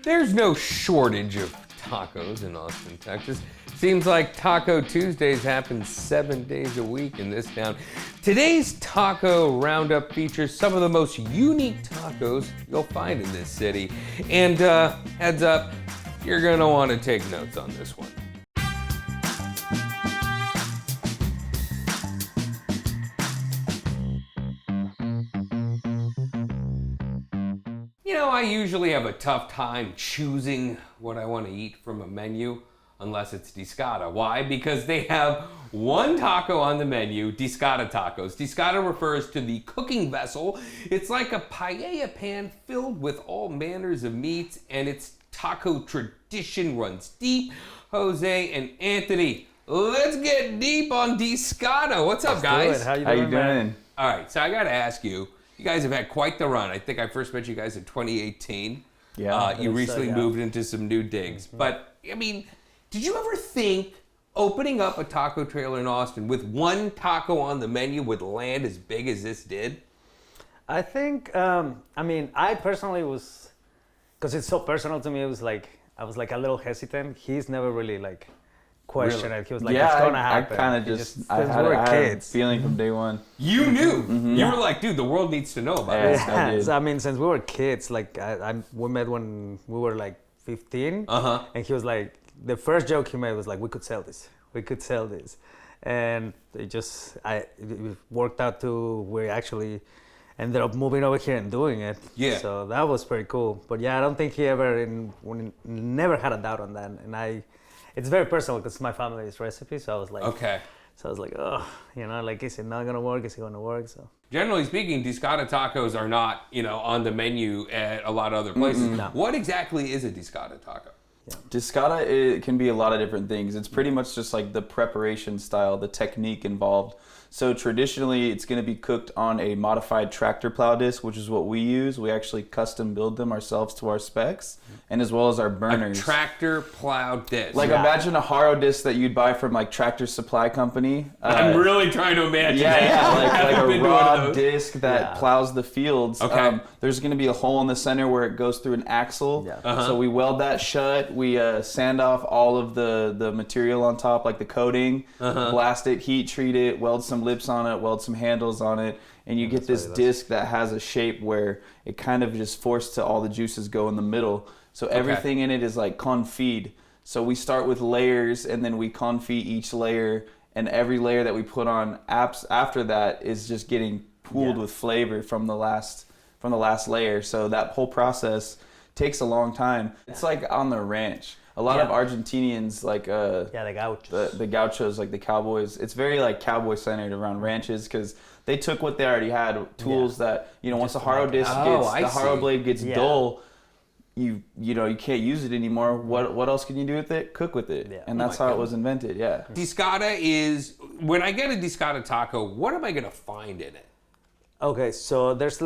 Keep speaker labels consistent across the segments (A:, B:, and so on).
A: There's no shortage of tacos in Austin, Texas. Seems like Taco Tuesdays happen 7 days a week in this town. Today's Taco Roundup features some of the most unique tacos you'll find in this city. And heads up, you're gonna wanna take notes on this one. You know, I usually have a tough time choosing what I want to eat from a menu, unless it's Discada. Why? Because they have one taco on the menu, Discada tacos. Discada refers to the cooking vessel. It's like a paella pan filled with all manners of meats, and its taco tradition runs deep. Jose and Anthony, let's get deep on Discada. What's up, guys?
B: How you doing?
A: All right, so I got to ask you, you guys have had quite the run. I think I first met you guys in 2018.
B: Yeah.
A: You recently moved into some new digs. Mm-hmm. But, I mean, did you ever think opening up a taco trailer in Austin with one taco on the menu would land as big as this did?
B: I think, I personally was, because it's so personal to me, I was like a little hesitant. He's never really questioned it. He was like, it's going to happen.
C: I kind of I had a feeling from day one.
A: You knew. Mm-hmm. You were like, dude, the world needs to know about it.
B: Yeah. So, since we were kids, we met when we were 15.
A: Uh-huh.
B: And he was like, the first joke he made was like, we could sell this. And it worked out to we actually ended up moving over here and doing it.
A: Yeah.
B: So that was pretty cool. But yeah, I don't think he never had a doubt on that. And it's very personal because it's my family's recipe. So I was like,
A: okay.
B: So I was like, oh, is it not gonna work? Is it gonna work? So
A: generally speaking, Discada tacos are not, on the menu at a lot of other places.
B: Mm-hmm. No.
A: What exactly is a Discada taco?
B: Yeah.
C: Discada, it can be a lot of different things. It's pretty much just like the preparation style, the technique involved. So traditionally, it's going to be cooked on a modified tractor plow disc, which is what we use. We actually custom build them ourselves to our specs, and as well as our burners.
A: A tractor plow disc.
C: Imagine a Haro disc that you'd buy from Tractor Supply Company.
A: I'm really trying to imagine.
C: Like a raw disc that plows the fields.
A: Okay.
C: There's going to be a hole in the center where it goes through an axle.
B: Yeah.
A: Uh-huh.
C: So we weld that shut. We sand off all of the material on top, like the coating, blast it, heat treat it, weld some lips on it, weld some handles on it, and you get this disc that has a shape where it kind of just forced to all the juices go in the middle. So everything in it is like confit. So we start with layers and then we confit each layer, and every layer that we put on after that is just getting pooled with flavor from the last layer. So that whole process takes a long time. It's like on the ranch. A lot of Argentinians
B: the gauchos.
C: The gauchos, like the cowboys. It's very cowboy centered around ranches because they took what they already had, tools that once the Haro disc Haro blade gets dull, you can't use it anymore. What else can you do with it? Cook with it, and that's how it was invented. Yeah.
A: Discada is, when I get a Discada taco, what am I gonna find in it?
B: Okay, so there's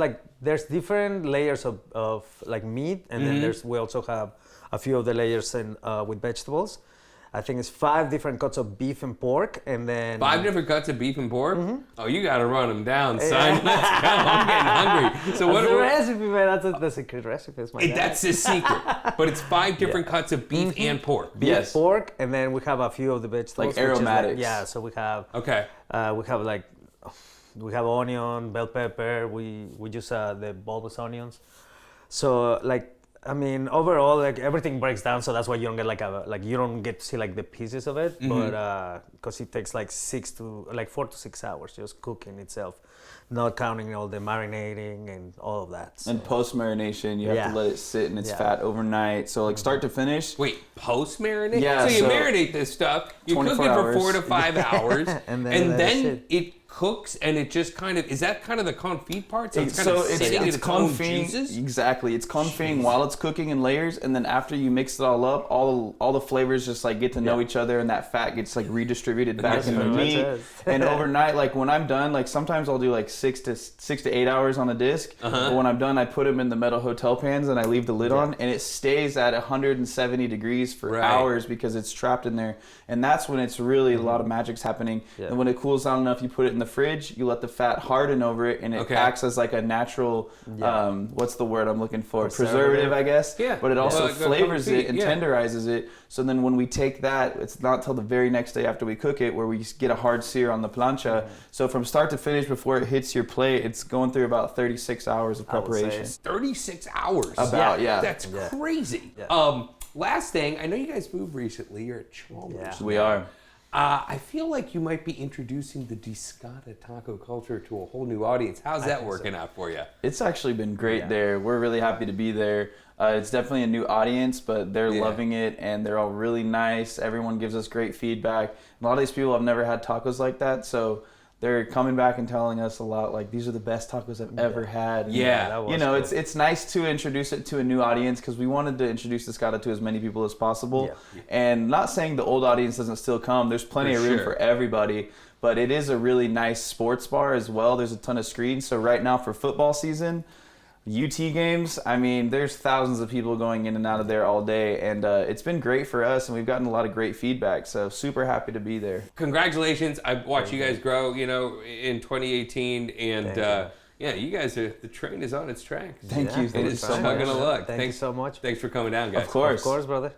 B: different layers of meat, and then we also have a few of the layers with vegetables. I think it's 5 different cuts of beef and pork, and then
A: 5 different cuts of beef and pork. Mm-hmm. Oh, you got to run them down, son. Let's go. I'm getting hungry. So
B: that's the recipe, man. That's a secret recipe.
A: That's the secret. But it's 5 different cuts of beef and pork.
B: Beef, pork, and then we have a few of the vegetables.
C: Aromatics.
B: So we have.
A: Okay.
B: We have onion, bell pepper. We use the bulbous onions. So overall, everything breaks down. So that's why you don't get you don't get to see the pieces of it, but because it takes 4 to 6 hours just cooking itself, not counting all the marinating and all of that. So.
C: And post marination, you have to let it sit in its fat overnight. So start to finish.
A: Wait, post marinate?
C: Yeah.
A: So you marinate this stuff, you cook it for 4 to 5 hours, and then it cooks, and it just is that kind of the confit part? So it's sitting in its own juices?
C: Exactly. It's confit while it's cooking in layers, and then after you mix it all up, all the flavors just get to know each other, and that fat gets redistributed back in the meat. And overnight, when I'm done, sometimes I'll do 6 to 8 hours on the disc. But when I'm done, I put them in the metal hotel pans and I leave the lid on, and it stays at 170 degrees for hours because it's trapped in there. And that's when it's really a lot of magic's happening. And when it cools down enough, you put it in the the fridge, you let the fat harden over it, and it acts as like a natural, what's the word I'm looking for? Preservative, I guess.
A: Yeah.
C: But it also flavors it and tenderizes it. So then when we take that, it's not till the very next day after we cook it where we get a hard sear on the plancha. So from start to finish, before it hits your plate, it's going through about 36 hours of preparation.
A: 36 hours? That's crazy. Last thing, I know you guys moved recently. You're at Chalmers.
C: We are.
A: I feel like you might be introducing the Discada taco culture to a whole new audience. How's that working out for you?
C: It's actually been great there. We're really happy to be there. It's definitely a new audience, but they're loving it, and they're all really nice. Everyone gives us great feedback. A lot of these people have never had tacos like that, so they're coming back and telling us a lot, like, these are the best tacos I've ever had. And, you know, cool. It's nice to introduce it to a new audience, because we wanted to introduce Discada to as many people as possible. And not saying the old audience doesn't still come. There's plenty of room for everybody. But it is a really nice sports bar as well. There's a ton of screens. So right now for football season, UT games, I mean, there's thousands of people going in and out of there all day, and it's been great for us, and we've gotten a lot of great feedback, so super happy to be there.
A: Congratulations. I watched you guys grow, you know, in 2018, and you guys are, the train is on its track.
C: Thank you.
A: It is so much gonna look.
B: Thank you so much.
A: Thanks for coming down, guys.
C: Of course,
B: brother.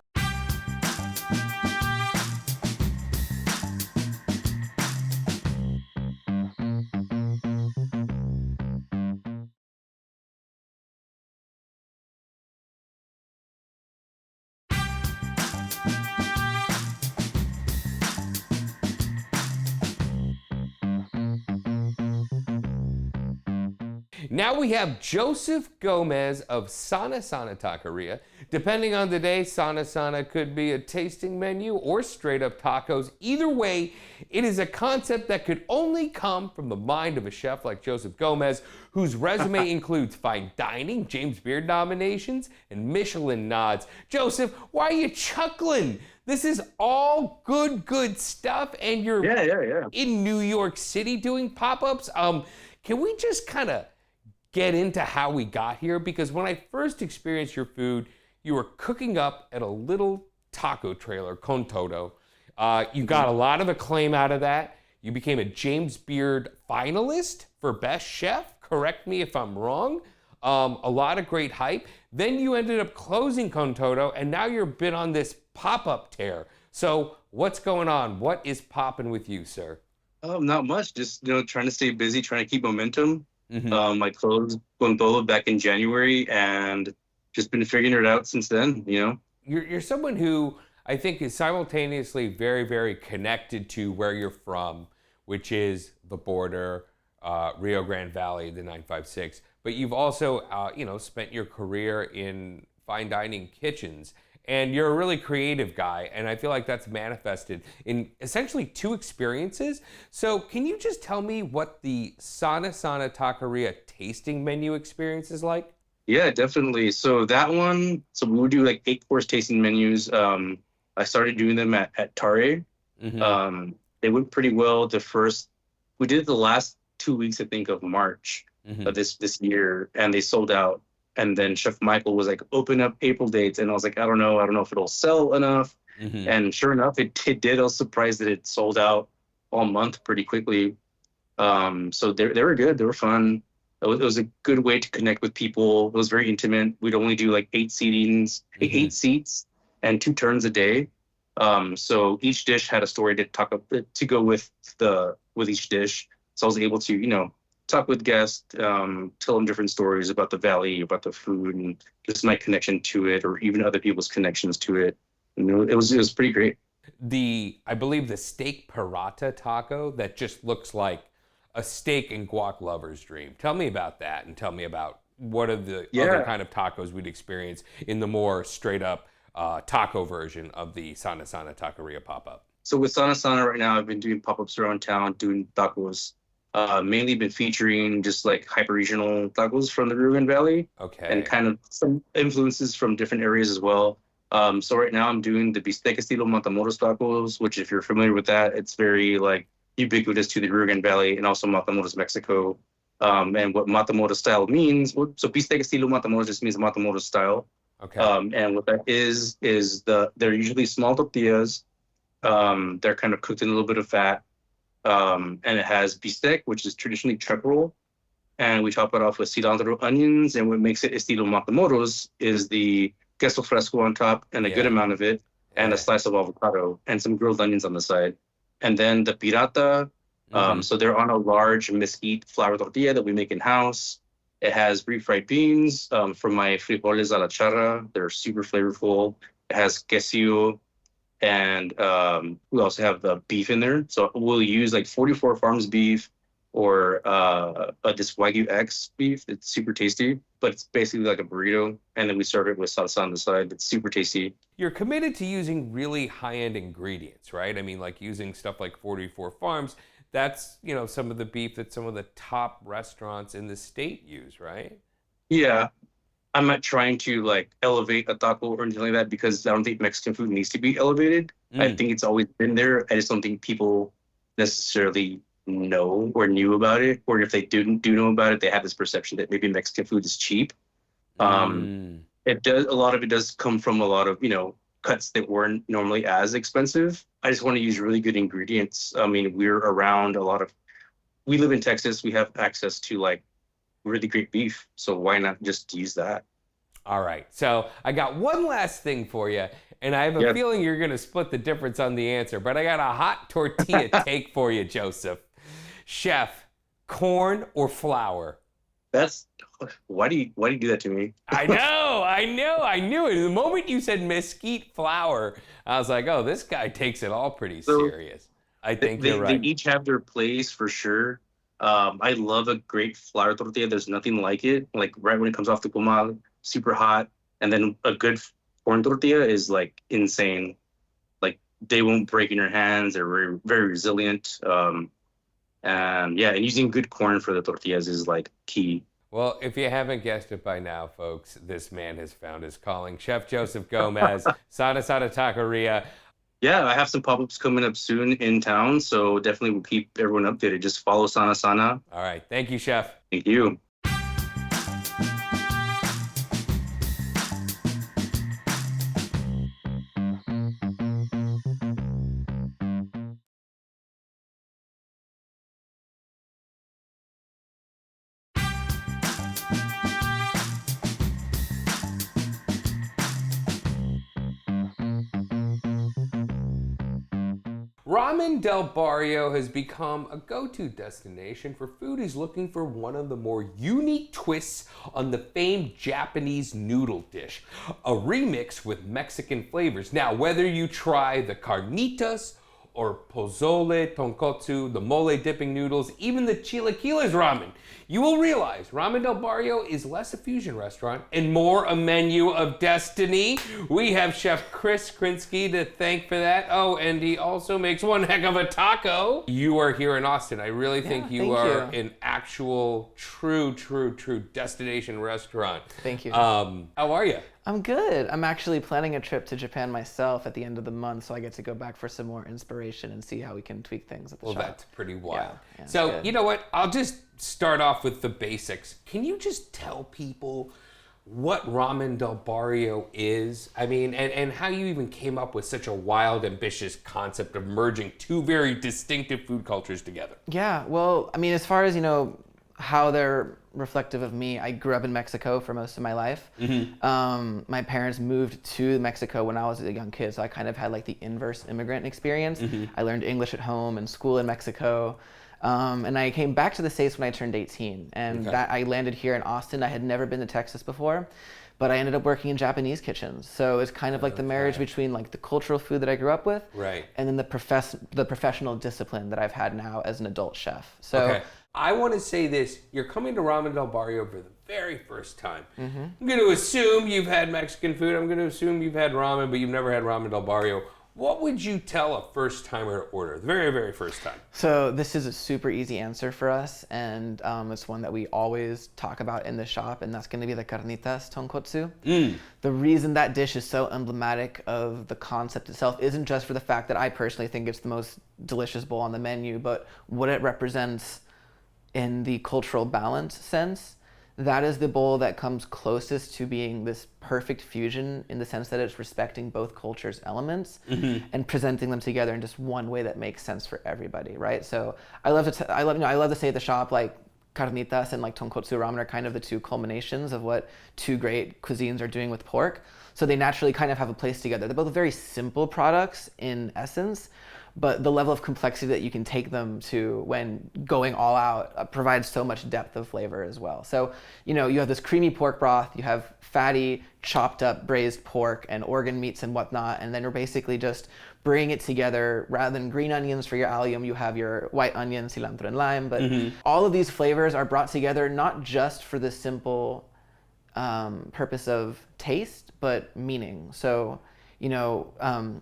A: Now we have Joseph Gomez of Sana Taqueria. Depending on the day, Sana could be a tasting menu or straight up tacos. Either way, it is a concept that could only come from the mind of a chef like Joseph Gomez, whose resume includes fine dining, James Beard nominations, and Michelin nods. Joseph, why are you chuckling? This is all good stuff, and you're in New York City doing pop-ups. Can we just kind of get into how we got here? Because when I first experienced your food, you were cooking up at a little taco trailer, Con Todo. You got a lot of acclaim out of that. You became a James Beard finalist for Best Chef. Correct me if I'm wrong. A lot of great hype. Then you ended up closing Con Todo, and now you've been on this pop-up tear. So what's going on? What is popping with you, sir?
D: Oh, not much. Just, trying to stay busy, trying to keep momentum. I closed Con Todo back in January, and just been figuring it out since then,
A: You're someone who I think is simultaneously very, very connected to where you're from, which is the border, Rio Grande Valley, the 956. But you've also, spent your career in fine dining kitchens. And you're a really creative guy, and I feel like that's manifested in essentially two experiences. So can you just tell me what the Sana Taqueria tasting menu experience is like?
D: Yeah, definitely. So that one, we would do like 8-course tasting menus. I started doing them at Tare. They went pretty well. We did it the last 2 weeks, I think, of March of this year, and they sold out. And then Chef Michael was like, open up April dates. And I was like, I don't know if it'll sell enough. And sure enough, it did. I was surprised that it sold out all month pretty quickly. So they were good. They were fun. It was a good way to connect with people. It was very intimate. We'd only do like 8 seats and 2 turns a day. So each dish had a story to go with each dish. So I was able to, talk with guests, tell them different stories about the valley, about the food, and just my connection to it, or even other people's connections to it. And it was pretty great.
A: I believe the steak paratha taco that just looks like a steak and guac lover's dream. Tell me about that, and tell me about what are the other kind of tacos we'd experience in the more straight up taco version of the Sana Taqueria pop-up.
D: So with Sana right now, I've been doing pop-ups around town, doing tacos. Mainly been featuring just like hyper-regional tacos from the Rio Grande Valley.
A: Okay.
D: And kind of some influences from different areas as well. So right now I'm doing the bistec estilo Matamoros tacos, which if you're familiar with that, it's very like ubiquitous to the Rio Grande Valley and also Matamoros, Mexico. And what Matamoros-style means, so bistec estilo Matamoros just means Matamoros-style.
A: Okay.
D: And what that is they're usually small tortillas. They're kind of cooked in a little bit of fat. And it has bistec, which is traditionally chuck roll. And we top it off with cilantro, onions, and what makes it estilo Matamoros is the queso fresco on top and a good amount of it, and a slice of avocado and some grilled onions on the side. And then the pirata, so they're on a large mesquite flour tortilla that we make in-house. It has refried beans from my frijoles a la charra. They're super flavorful. It has quesillo, and we also have the beef in there. So we'll use like 44 Farms beef, or this Wagyu X beef. It's super tasty, but it's basically like a burrito. And then we serve it with salsa on the side. It's super tasty.
A: You're committed to using really high-end ingredients, right? I mean, like using stuff like 44 Farms. That's, you know, some of the beef that some of the top restaurants in the state use, right?
D: Yeah. I'm not trying to like elevate a taco or anything like that, because I don't think Mexican food needs to be elevated. I think it's always been there. I just don't think people necessarily know or knew about it, or if they do know about it, they have this perception that maybe Mexican food is cheap. It does, a lot of it does come from a lot of, you know, cuts that weren't normally as expensive. I just want to use really good ingredients. I mean, we're around we live in Texas, we have access to like really great beef, so why not just use that?
A: All right, so I got one last thing for you, and I have a feeling you're going to split the difference on the answer, but I got a hot tortilla take for you, Joseph. Chef, corn or flour?
D: Why do you do that to me?
A: I knew it. The moment you said mesquite flour, I was like, oh, this guy takes it all pretty serious. I think you're right.
D: They each have their place for sure. I love a great flour tortilla. There's nothing like it. Like right when it comes off the comal, super hot, and then a good corn tortilla is like insane. Like they won't break in your hands. They're very, very resilient. And using good corn for the tortillas is like key.
A: Well, if you haven't guessed it by now, folks, this man has found his calling. Chef Joseph Gomez, Sana Taqueria.
D: Yeah, I have some pop-ups coming up soon in town, so definitely we'll keep everyone updated. Just follow Sana.
A: All right. Thank you, Chef.
D: Thank you.
A: Ramen del Barrio has become a go-to destination for foodies looking for one of the more unique twists on the famed Japanese noodle dish, a remix with Mexican flavors. Now, whether you try the carnitas or pozole, tonkotsu, the mole dipping noodles, even the chilaquiles ramen, you will realize Ramen del Barrio is less a fusion restaurant and more a menu of destiny. We have Chef Chris Krinsky to thank for that. Oh, and he also makes one heck of a taco. You are here in Austin. I really think you are an actual, true destination restaurant.
E: Thank you.
A: How are you?
E: I'm good. I'm actually planning a trip to Japan myself at the end of the month, so I get to go back for some more inspiration and see how we can tweak things at the shop.
A: Well, that's pretty wild.
E: Yeah,
A: so,
E: good.
A: you know what? I'll just start off with the basics. Can you just tell people what Ramen del Barrio is? I mean, and how you even came up with such a wild, ambitious concept of merging two very distinctive food cultures together.
E: Yeah, well, I mean, as far as, you know, how they're reflective of me, I grew up in Mexico for most of my life. My parents moved to Mexico when I was a young kid, so I kind of had like the inverse immigrant experience. I learned English at home and school in Mexico. And I came back to the States when I turned 18, and that I landed here in Austin. I had never been to Texas before, but I ended up working in Japanese kitchens. So it's kind of like the marriage between like the cultural food that I grew up with, and then the professional discipline that I've had now as an adult chef. So
A: I want to say this: you're coming to Ramen del Barrio for the very first time. I'm going to assume you've had Mexican food. I'm going to assume you've had ramen, but you've never had Ramen del Barrio. What would you tell a first-timer to order, the very, very first time?
E: So this is a super easy answer for us, and it's one that we always talk about in the shop, and that's going to be the Carnitas Tonkotsu. The reason that dish is so emblematic of the concept itself isn't just for the fact that I personally think it's the most delicious bowl on the menu, but what it represents in the cultural balance sense. that is the bowl that comes closest to being this perfect fusion in the sense that it's respecting both cultures' elements and presenting them together in just one way that makes sense for everybody, right? So I love to say at the shop, like, Carnitas and like Tonkotsu ramen are kind of the two culminations of what two great cuisines are doing with pork. So they naturally kind of have a place together. They're both very simple products in essence, but the level of complexity that you can take them to when going all out provides so much depth of flavor as well. So, you know, you have this creamy pork broth, you have fatty, chopped up braised pork and organ meats and whatnot, and then you're basically just bringing it together. Rather than green onions for your allium, you have your white onion, cilantro, and lime. But all of these flavors are brought together not just for the simple purpose of taste, but meaning. So, you know,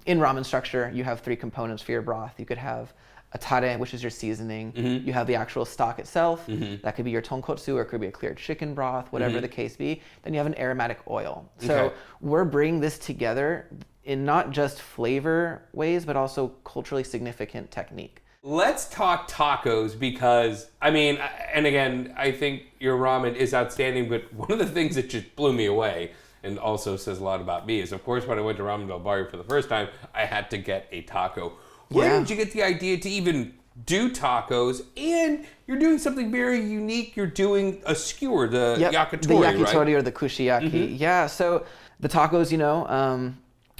E: in ramen structure, you have three components for your broth. You could have a tare, which is your seasoning. You have the actual stock itself. That could be your tonkotsu, or it could be a cleared chicken broth, whatever the case be. Then you have an aromatic oil. So we're bringing this together in not just flavor ways, but also culturally significant technique.
A: Let's talk tacos because, I mean, and again, I think your ramen is outstanding, but one of the things that just blew me away and also says a lot about me is, of course, when I went to Ramen del Barrio for the first time, I had to get a taco. Where did you get the idea to even do tacos? And you're doing something very unique. You're doing a skewer, the yakitori,
E: the yakitori,
A: right?
E: or the kushiyaki. Yeah, so the tacos, you know,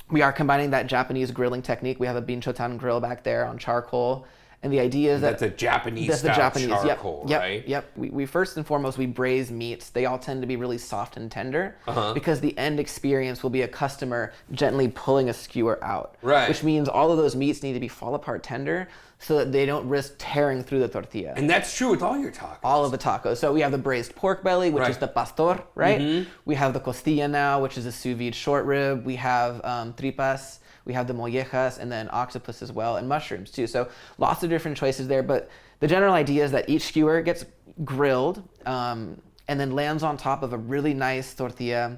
E: we are combining that Japanese grilling technique. We have a binchotan grill back there on charcoal. And the idea is
A: that's a Japanese charcoal, right?
E: Yep. We first and foremost, we braise meats. They all tend to be really soft and tender because the end experience will be a customer gently pulling a skewer out.
A: Right.
E: Which means all of those meats need to be fall apart tender so that they don't risk tearing through the tortilla.
A: And that's true with all your tacos.
E: All of the tacos. So we have the braised pork belly, which is the pastor, right? We have the costilla now, which is a sous vide short rib. We have tripas. We have the mollejas, and then octopus as well, and mushrooms too. So lots of different choices there, but the general idea is that each skewer gets grilled and then lands on top of a really nice tortilla.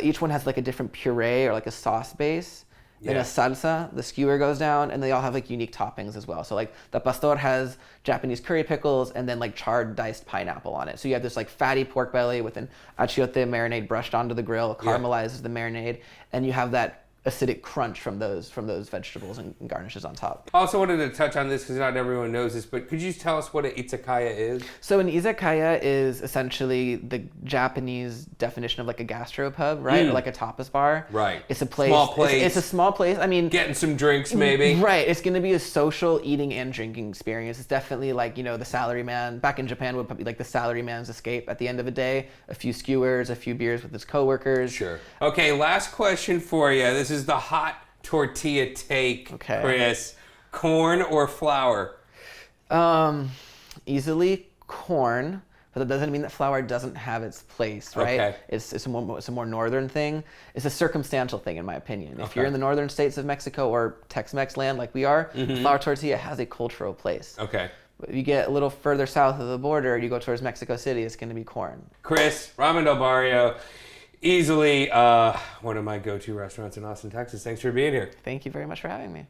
E: Each one has like a different puree or like a sauce base. Then a salsa, the skewer goes down, and they all have like unique toppings as well. So like the pastor has Japanese curry pickles and then like charred diced pineapple on it. So you have this like fatty pork belly with an achiote marinade brushed onto the grill, caramelizes the marinade, and you have that acidic crunch from those vegetables and garnishes on top.
A: I also wanted to touch on this because not everyone knows this, but could you tell us what an izakaya is?
E: So an izakaya is essentially the Japanese definition of like a gastropub, right? Or like a tapas bar.
A: Right.
E: It's a place.
A: Small place.
E: It's a small place. I mean,
A: getting some drinks maybe.
E: Right. It's going to be a social eating and drinking experience. It's definitely like, you know, the salaryman back in Japan would probably like the salaryman's escape at the end of a day. A few skewers, a few beers with his coworkers.
A: Sure. Okay, last question for you. This is the hot tortilla take, Chris. Corn or flour?
E: Easily corn, but that doesn't mean that flour doesn't have its place, right?
A: Okay.
E: It's a more northern thing. It's a circumstantial thing, in my opinion. If you're in the northern states of Mexico or Tex-Mex land like we are, flour tortilla has a cultural place.
A: Okay.
E: But if you get a little further south of the border, you go towards Mexico City, it's going to be corn. Chris,
A: Ramen del Barrio. Easily one of my go-to restaurants in Austin, Texas. Thanks for being here.
E: Thank you very much for having me.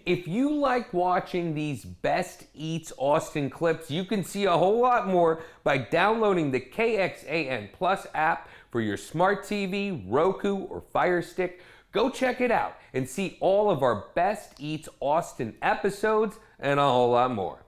A: If you like watching these Best Eats Austin clips, you can see a whole lot more by downloading the KXAN Plus app for your smart TV, Roku, or Fire Stick. Go check it out and see all of our Best Eats Austin episodes and a whole lot more.